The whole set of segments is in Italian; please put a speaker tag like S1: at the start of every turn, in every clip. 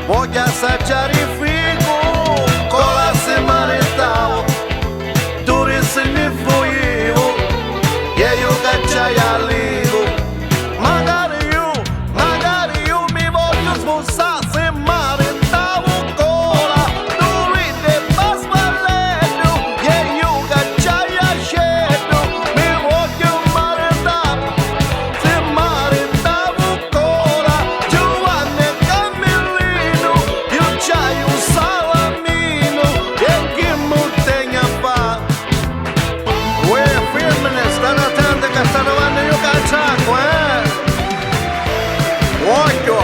S1: voglio assaggiare il figo con la maritau. Tu risegni fuoio e io cacciai all'ego. Magari io mi voglio sposare se maritau cola. Tu ridi basballetto e io cacciai a scelto. Mi voglio maritare se maritau cola. Giovanni e Camillino, io c'hai un salamino e chi mi tenga a fa. Uè, femmine, stanno attenti che stanno andando io cacciacco, Occhio!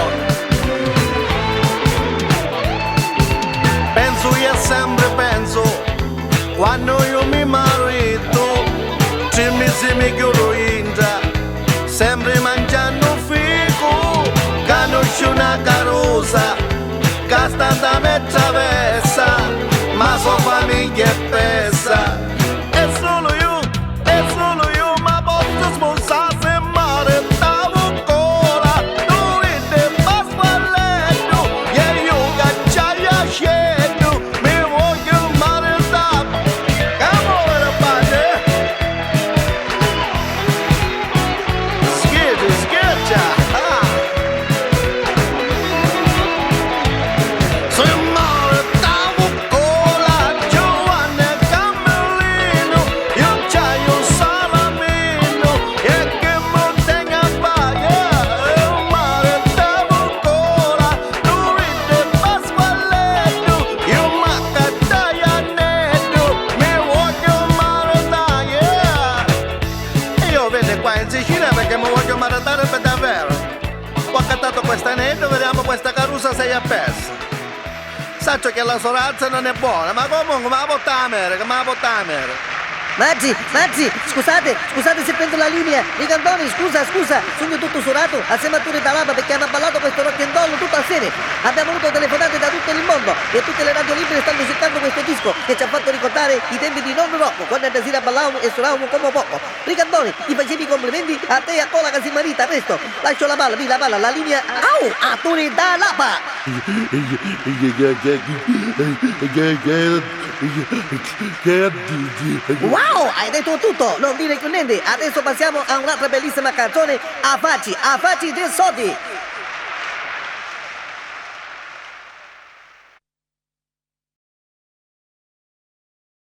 S1: Penso io sempre penso, quando io mi marito, ci mi chiudo in già, sempre mangiando fico, conosci una carosa, che sta da me travessa, ma sua famiglia è pesa. È solo io, ma posso sposare se maritau cola. Tu ridi basballetto e io cacciai a scelto. Mi voglio maritare. Come on everybody. Scherza. Se maritau cola, Giovanni e Camillino, io c'hai un salamino e che mi tenga a fare. Maritau cola, tu ridi basballetto, io m'accattai a netto, mi voglio maritare. E io vengo qua in Sicilia perché mi voglio maritare per davvero. Ho accattato questo anello, vediamo questa carusa sei a persa. Saccio che la sorazza non è buona, ma comunque me la porta a America,
S2: Maggi, scusate se prendo la linea. Brigantony, scusa, sono tutto suonato assieme a Turi Talaba perché hanno ballato questo rock and roll tutta la sera. Abbiamo avuto telefonate da tutto il mondo e tutte le radio libere stanno cercando questo disco che ci ha fatto ricordare i tempi di nonno Rocco, quando a sera ballavamo e suonavamo come poco. Brigantony, ti facevi i complimenti a te e a Cola che si marita, presto. Lascio la palla, la linea a Turi Talaba. Wow, hai detto tutto, non dire più niente. Adesso passiamo a un'altra bellissima canzone, a facci del Soti.